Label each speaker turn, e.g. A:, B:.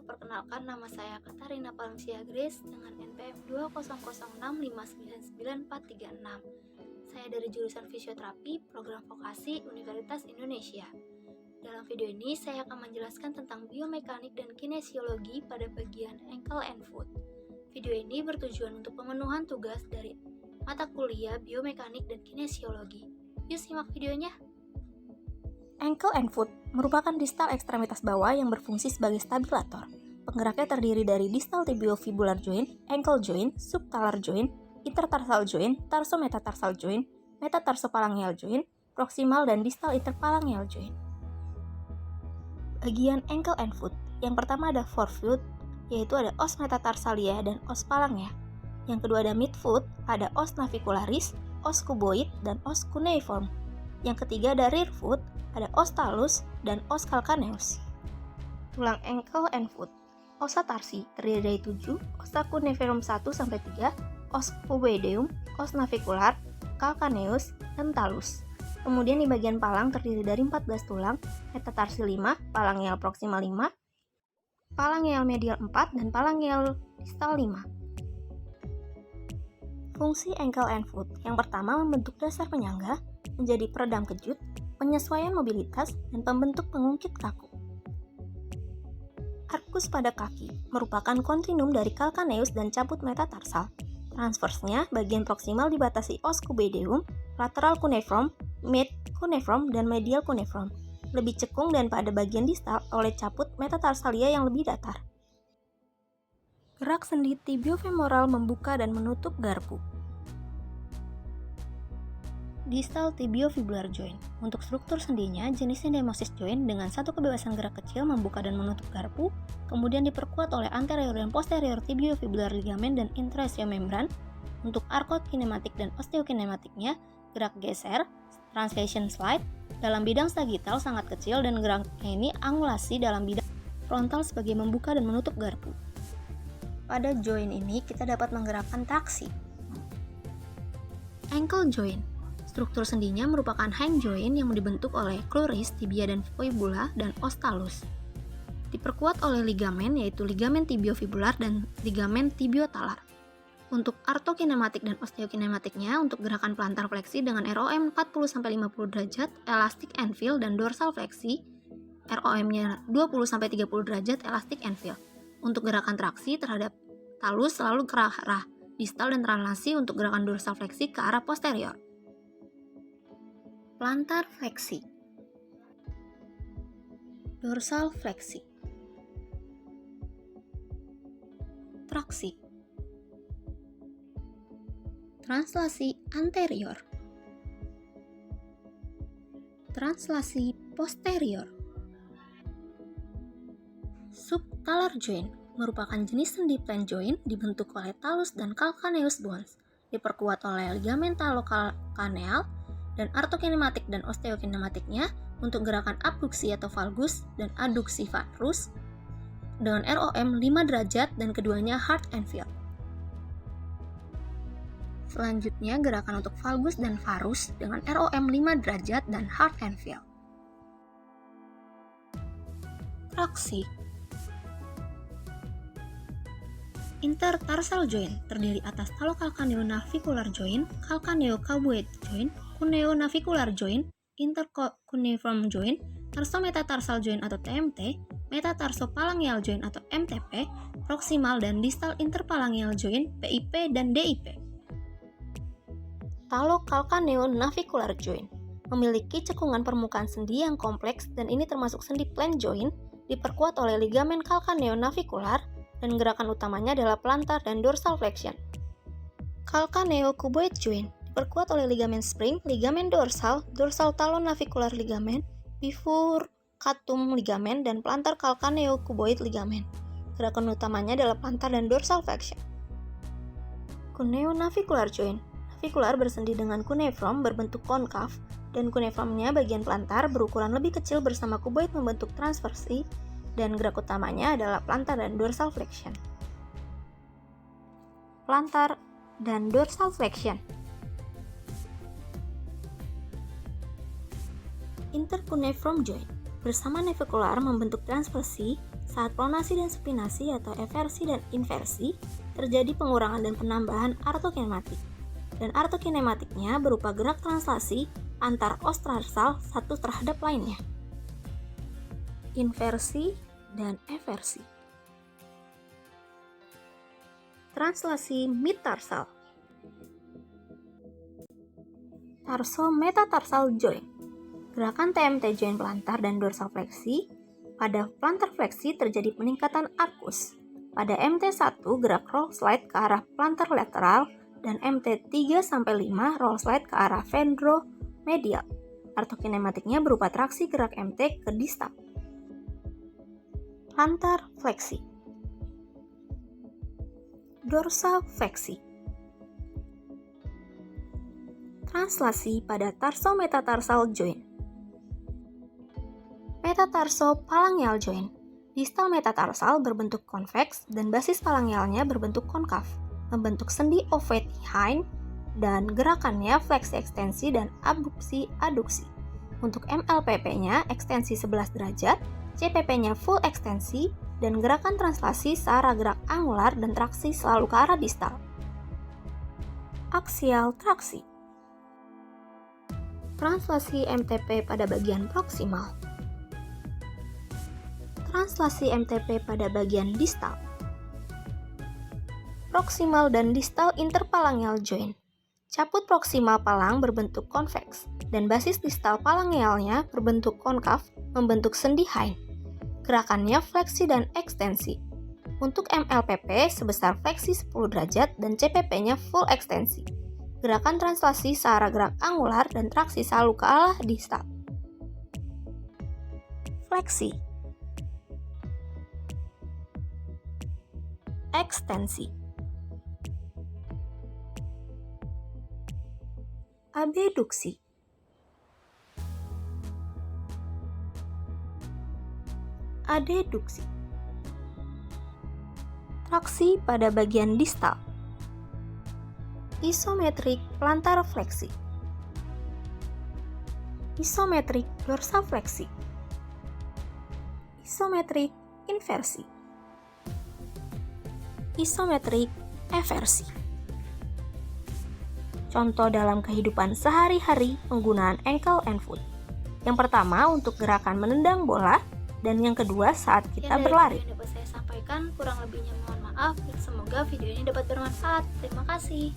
A: perkenalkan nama saya Katarina Palmsia Grace dengan NPM 20065999436. Saya dari jurusan Fisioterapi, Program Vokasi Universitas Indonesia. Dalam video ini, saya akan menjelaskan tentang biomekanik dan kinesiologi pada bagian ankle and foot. Video ini bertujuan untuk pemenuhan tugas dari mata kuliah biomekanik dan kinesiologi. Yuk simak videonya.
B: Ankle and foot merupakan distal ekstremitas bawah yang berfungsi sebagai stabilator. Penggeraknya terdiri dari distal tibiofibular joint, ankle joint, subtalar joint, intertarsal joint, tarsometastarsal joint, metatarsopalangeal joint, proximal dan distal interphalangeal joint. Bagian ankle and foot, yang pertama ada forefoot, yaitu ada os metatarsalia dan os phalangia. Yang kedua ada midfoot, ada os navicularis, os cuboid, dan os cuneiform. Yang ketiga ada rear foot, ada os talus dan os calcaneus. Tulang ankle and foot. Osa tarsi terdiri dari 7, osa cuneiform 1-3, os cuboideum, os navicular, calcaneus, dan talus. Kemudian di bagian palang terdiri dari 14 tulang, metatarsi 5, phalangeal proximal 5, phalangeal medial 4, dan phalangeal distal 5. Fungsi ankle and foot yang pertama membentuk dasar penyangga, menjadi peredam kejut, penyesuaian mobilitas, dan pembentuk pengungkit kaku. Arkus pada kaki merupakan kontinum dari calcaneus dan cabut metatarsal. Transversnya, bagian proksimal dibatasi os cuboideum, lateral cuneiform, mid cuneiform, dan medial cuneiform. Lebih cekung dan pada bagian distal oleh cabut metatarsalia yang lebih datar. Gerak sendi tibiofemoral membuka dan menutup garpu. Distal tibiofibular joint. Untuk struktur sendinya, jenisnya demosis joint dengan satu kebebasan gerak kecil membuka dan menutup garpu, kemudian diperkuat oleh anterior dan posterior tibiofibular ligamen dan intraosteomembran. Untuk arkot kinematik dan osteokinematiknya, gerak geser, translation slide, dalam bidang sagittal sangat kecil dan geraknya ini angulasi dalam bidang frontal sebagai membuka dan menutup garpu. Pada joint ini kita dapat menggerakkan traksi. Ankle joint. Struktur sendinya merupakan hang joint yang dibentuk oleh cruris, tibia dan fibula, dan os talus. Diperkuat oleh ligamen yaitu ligamen tibiofibular dan ligamen tibiotalar. Untuk artokinematik dan osteokinematiknya, untuk gerakan plantar fleksi dengan ROM 40-50 derajat, elastic anvil dan dorsal fleksi, ROM-nya 20-30 derajat, elastic anvil. Untuk gerakan traksi terhadap talus selalu ke arah distal dan translasi untuk gerakan dorsal fleksi ke arah posterior. Plantar fleksi, dorsal fleksi, traksi, translasi anterior, translasi posterior. Subtalar joint merupakan jenis sendi plane joint dibentuk oleh talus dan calcaneus bones, diperkuat oleh ligamen talokalcaneal dan artokinematik dan osteokinematiknya untuk gerakan abduksi atau valgus dan adduksi varus dengan ROM 5 derajat dan keduanya hard anvil. Selanjutnya gerakan untuk valgus dan varus dengan ROM 5 derajat dan hard anvil. Traksi. Intertarsal joint terdiri atas talokalcaneonavicular joint, calcaneo-cuboid joint, cuneo-navicular joint, intercuneiform joint, tarsometastarsal joint atau TMT, metatarsopalangeal joint atau MTP, proximal dan distal interphalangeal joint PIP dan DIP. Talocalcaneonavicular joint memiliki cekungan permukaan sendi yang kompleks dan ini termasuk sendi plane joint, diperkuat oleh ligamen calcaneonavicular dan gerakan utamanya adalah plantar dan dorsal flexion. Calcaneo-cuboid joint diperkuat oleh ligamen spring, ligamen dorsal, dorsal talonavicular ligamen, bifurcatum ligamen, dan plantar calcaneo-cuboid ligamen. Gerakan utamanya adalah plantar dan dorsal flexion. Cuneo-navicular joint. Navicular bersendi dengan cuneiform berbentuk konkav, dan cuneiformnya bagian plantar berukuran lebih kecil bersama cuboid membentuk transversi, dan gerak utamanya adalah plantar dan dorsal flexion. Plantar dan dorsal flexion. Intercuneiform joint bersama navikular membentuk transversi saat pronasi dan supinasi atau eversi dan inversi terjadi pengurangan dan penambahan artokinematik. Dan artokinematiknya berupa gerak translasi antar os tarsal satu terhadap lainnya. Inversi dan eversi. Translasi midtarsal. Tarso-metatarsal joint. Gerakan TMT joint plantar dan dorsal fleksi. Pada plantar fleksi terjadi peningkatan arkus. Pada MT1 gerak roll slide ke arah plantar lateral dan MT3-5 roll slide ke arah ventromedial. Artokinematiknya berupa traksi gerak MT ke distal. Plantar fleksi. Dorsal fleksi. Translasi pada tarso-metatarsal joint. Metatarso-palangeal joint. Distal metatarsal berbentuk konveks dan basis palangealnya berbentuk konkav, membentuk sendi ovate hind dan gerakannya fleksi ekstensi dan abduksi aduksi. Untuk MLPP-nya ekstensi 11 derajat, CPP-nya full ekstensi, dan gerakan translasi searah gerak angular dan traksi selalu ke arah distal. Aksial traksi. Translasi MTP pada bagian proksimal. Translasi MTP pada bagian distal. Proksimal dan distal interpalangeal joint. Caput proksimal palang berbentuk konveks dan basis distal palangealnya berbentuk konkav membentuk sendi hind. Gerakannya fleksi dan ekstensi. Untuk MLPP sebesar fleksi 10 derajat dan CPP-nya full ekstensi. Gerakan translasi searah gerak angular dan traksi selalu ke arah distal. Fleksi. Ekstensi. Abduksi. Adeduksi. Traksi pada bagian distal. Isometrik plantar fleksi. Isometrik dorsal fleksi. Isometrik inversi. Isometrik eversi. Contoh dalam kehidupan sehari-hari penggunaan ankle and foot. Yang pertama untuk gerakan menendang bola dan yang kedua saat kita berlari.
A: Yang dapat saya sampaikan, kurang lebihnya mohon maaf. Semoga video ini dapat bermanfaat. Terima kasih.